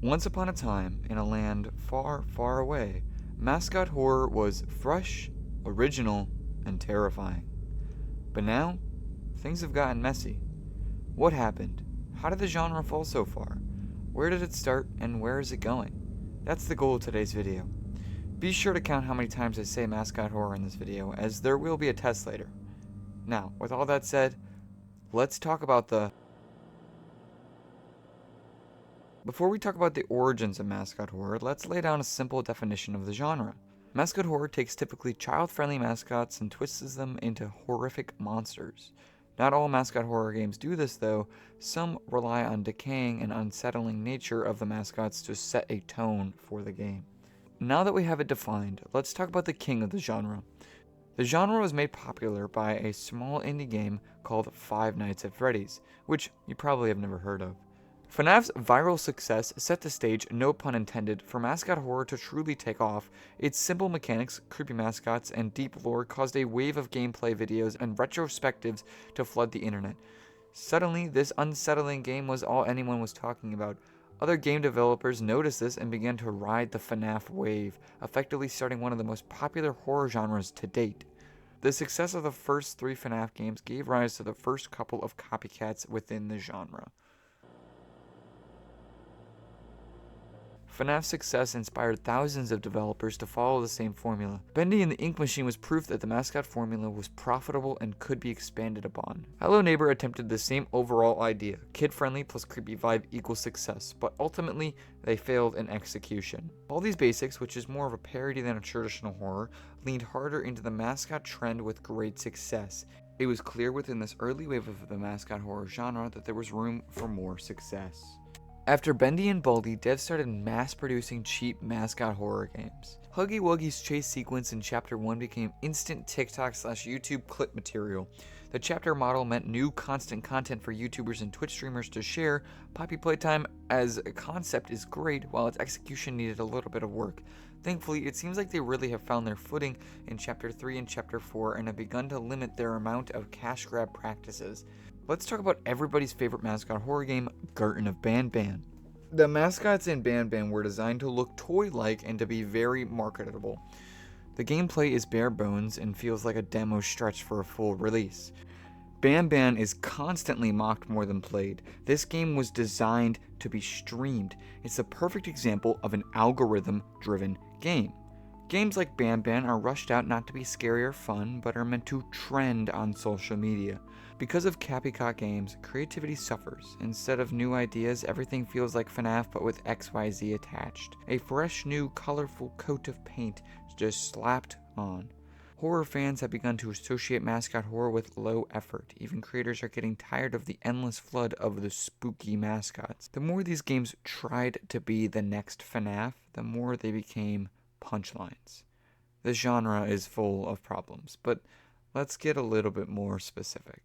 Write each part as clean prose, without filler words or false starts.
Once upon a time, in a land far, far away, mascot horror was fresh, original, and terrifying. But now, things have gotten messy. What happened? How did the genre fall so far? Where did it start, and where is it going? That's the goal of today's video. Be sure to count how many times I say mascot horror in this video, as there will be a test later. Now, with all that said, let's talk about Before we talk about the origins of mascot horror, let's lay down a simple definition of the genre. Mascot horror takes typically child-friendly mascots and twists them into horrific monsters. Not all mascot horror games do this though. Some rely on decaying and unsettling nature of the mascots to set a tone for the game. Now that we have it defined, let's talk about the king of the genre. The genre was made popular by a small indie game called Five Nights at Freddy's, which you probably have never heard of. FNaF's viral success set the stage, no pun intended, for mascot horror to truly take off. Its simple mechanics, creepy mascots, and deep lore caused a wave of gameplay videos and retrospectives to flood the internet. Suddenly, this unsettling game was all anyone was talking about. Other game developers noticed this and began to ride the FNaF wave, effectively starting one of the most popular horror genres to date. The success of the first 3 FNaF games gave rise to the first couple of copycats within the genre. FNaF's success inspired thousands of developers to follow the same formula. Bendy and the Ink Machine was proof that the mascot formula was profitable and could be expanded upon. Hello Neighbor attempted the same overall idea, kid-friendly plus creepy vibe equals success, but ultimately they failed in execution. All these basics, which is more of a parody than a traditional horror, leaned harder into the mascot trend with great success. It was clear within this early wave of the mascot horror genre that there was room for more success. After Bendy and Baldy, devs started mass-producing cheap mascot horror games. Huggy Wuggy's chase sequence in Chapter 1 became instant TikTok/YouTube clip material. The chapter model meant new constant content for YouTubers and Twitch streamers to share. Poppy Playtime as a concept is great, while its execution needed a little bit of work. Thankfully, it seems like they really have found their footing in Chapter 3 and Chapter 4 and have begun to limit their amount of cash grab practices. Let's talk about everybody's favorite mascot horror game, Garten of BanBan. The mascots in BanBan were designed to look toy-like and to be very marketable. The gameplay is bare bones and feels like a demo stretched for a full release. BanBan is constantly mocked more than played. This game was designed to be streamed. It's the perfect example of an algorithm-driven game. Games like BanBan are rushed out not to be scary or fun, but are meant to trend on social media. Because of copycat games, creativity suffers. Instead of new ideas, everything feels like FNaF but with XYZ attached. A fresh, new, colorful coat of paint just slapped on. Horror fans have begun to associate mascot horror with low effort. Even creators are getting tired of the endless flood of the spooky mascots. The more these games tried to be the next FNaF, the more they became punchlines. This genre is full of problems, but let's get a little bit more specific.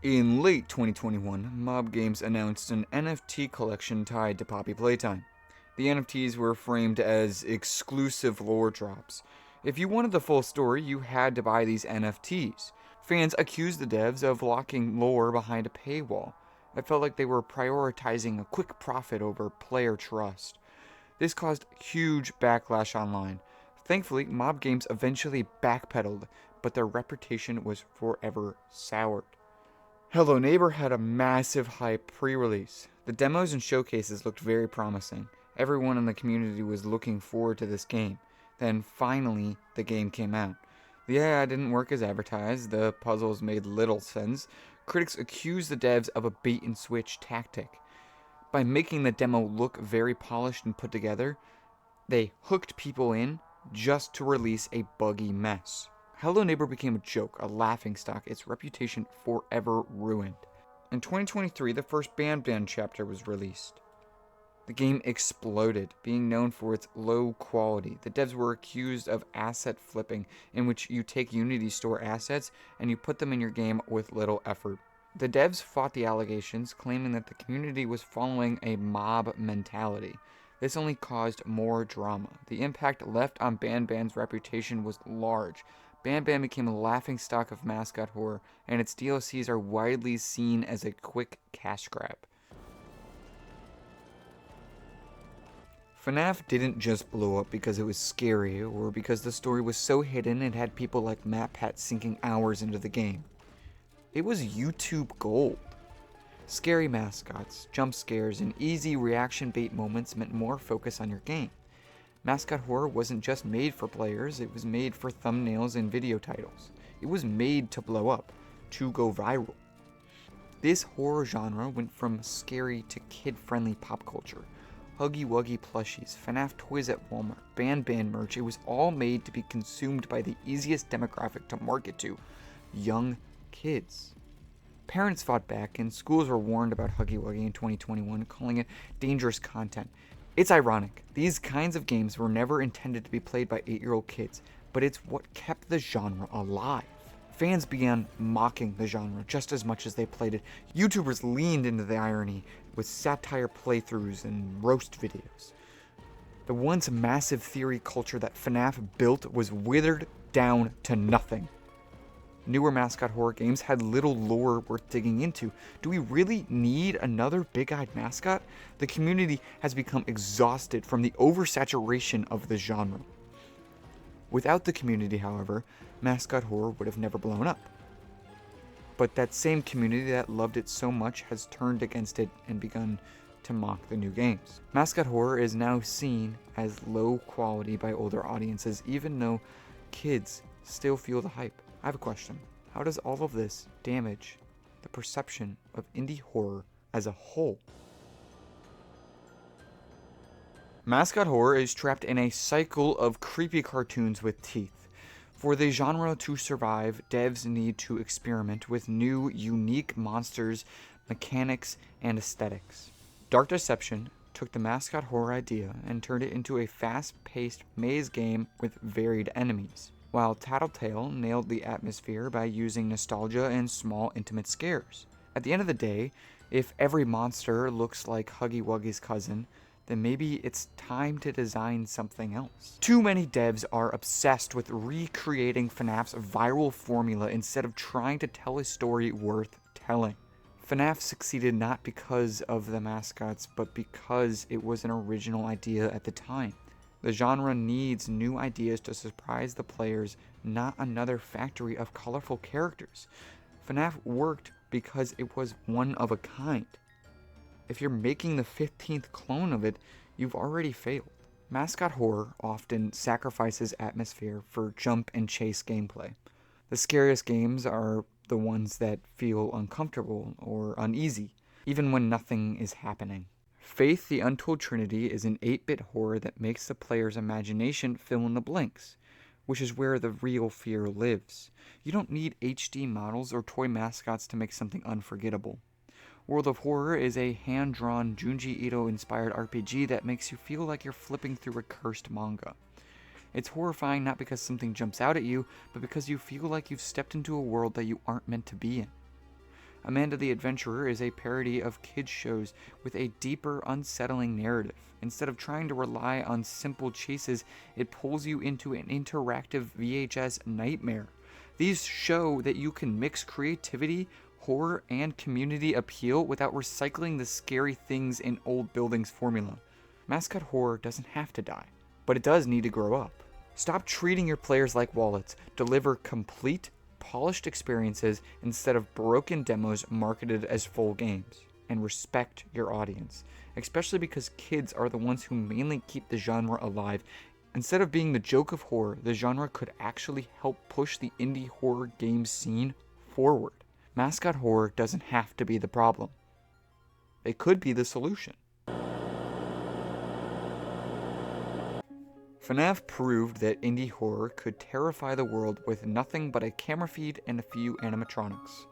In late 2021, Mob Games announced an NFT collection tied to Poppy Playtime. The NFTs were framed as exclusive lore drops. If you wanted the full story, you had to buy these NFTs. Fans accused the devs of locking lore behind a paywall. It felt like they were prioritizing a quick profit over player trust. This caused huge backlash online. Thankfully, Mob Games eventually backpedaled, but their reputation was forever soured. Hello Neighbor had a massive hype pre-release. The demos and showcases looked very promising. Everyone in the community was looking forward to this game. Then finally, the game came out. The AI didn't work as advertised, the puzzles made little sense. Critics accused the devs of a bait-and-switch tactic. By making the demo look very polished and put together, they hooked people in just to release a buggy mess. Hello Neighbor became a joke, a laughingstock, its reputation forever ruined. In 2023, the first BanBan chapter was released. The game exploded, being known for its low quality. The devs were accused of asset flipping, in which you take Unity store assets and you put them in your game with little effort. The devs fought the allegations, claiming that the community was following a mob mentality. This only caused more drama. The impact left on BanBan's reputation was large. BanBan became a laughingstock of mascot horror, and its DLCs are widely seen as a quick cash grab. FNaF didn't just blow up because it was scary or because the story was so hidden it had people like MatPat sinking hours into the game. It was YouTube gold. Scary mascots, jump scares, and easy reaction bait moments meant more focus on your game. Mascot horror wasn't just made for players, it was made for thumbnails and video titles. It was made to blow up, to go viral. This horror genre went from scary to kid-friendly pop culture. Huggy Wuggy plushies, FNaF toys at Walmart, BanBan merch, it was all made to be consumed by the easiest demographic to market to, young kids. Parents fought back and schools were warned about Huggy Wuggy in 2021, calling it dangerous content. It's ironic, these kinds of games were never intended to be played by 8-year-old kids, but it's what kept the genre alive. Fans began mocking the genre just as much as they played it. YouTubers leaned into the irony with satire playthroughs and roast videos. The once massive theory culture that FNaF built was withered down to nothing. Newer mascot horror games had little lore worth digging into. Do we really need another big-eyed mascot? The community has become exhausted from the oversaturation of the genre. Without the community, however, mascot horror would have never blown up. But that same community that loved it so much has turned against it and begun to mock the new games. Mascot horror is now seen as low quality by older audiences, even though kids still feel the hype. I have a question. How does all of this damage the perception of indie horror as a whole? Mascot horror is trapped in a cycle of creepy cartoons with teeth. For the genre to survive, devs need to experiment with new, unique monsters, mechanics, and aesthetics. Dark Deception took the mascot horror idea and turned it into a fast-paced maze game with varied enemies, while Tattletail nailed the atmosphere by using nostalgia and small, intimate scares. At the end of the day, if every monster looks like Huggy Wuggy's cousin, then maybe it's time to design something else. Too many devs are obsessed with recreating FNAF's viral formula instead of trying to tell a story worth telling. FNAF succeeded not because of the mascots, but because it was an original idea at the time. The genre needs new ideas to surprise the players, not another factory of colorful characters. FNAF worked because it was one of a kind. If you're making the 15th clone of it, you've already failed. Mascot horror often sacrifices atmosphere for jump and chase gameplay. The scariest games are the ones that feel uncomfortable or uneasy, even when nothing is happening. Faith the Untold Trinity is an 8-bit horror that makes the player's imagination fill in the blanks, which is where the real fear lives. You don't need HD models or toy mascots to make something unforgettable. World of Horror is a hand-drawn Junji Ito-inspired RPG that makes you feel like you're flipping through a cursed manga. It's horrifying not because something jumps out at you, but because you feel like you've stepped into a world that you aren't meant to be in. Amanda the Adventurer is a parody of kids' shows with a deeper, unsettling narrative. Instead of trying to rely on simple chases, it pulls you into an interactive VHS nightmare. These show that you can mix creativity, horror, and community appeal without recycling the scary things in old buildings formula. Mascot horror doesn't have to die, but it does need to grow up. Stop treating your players like wallets. Deliver complete, polished experiences instead of broken demos marketed as full games. And respect your audience, especially because kids are the ones who mainly keep the genre alive. Instead of being the joke of horror, the genre could actually help push the indie horror game scene forward. Mascot horror doesn't have to be the problem. It could be the solution. FNAF proved that indie horror could terrify the world with nothing but a camera feed and a few animatronics.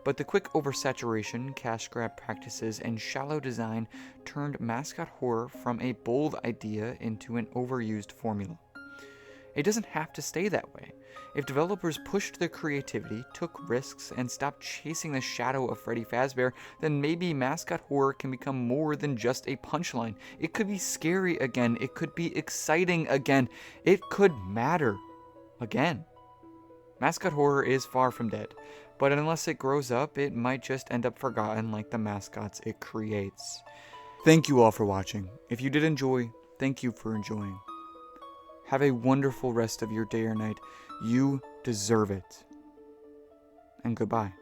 But the quick oversaturation, cash grab practices, and shallow design turned mascot horror from a bold idea into an overused formula. It doesn't have to stay that way. If developers pushed their creativity, took risks, and stopped chasing the shadow of Freddy Fazbear, then maybe mascot horror can become more than just a punchline. It could be scary again. It could be exciting again. It could matter again. Mascot horror is far from dead, but unless it grows up, it might just end up forgotten like the mascots it creates. Thank you all for watching. If you did enjoy, thank you for enjoying. Have a wonderful rest of your day or night. You deserve it. And goodbye.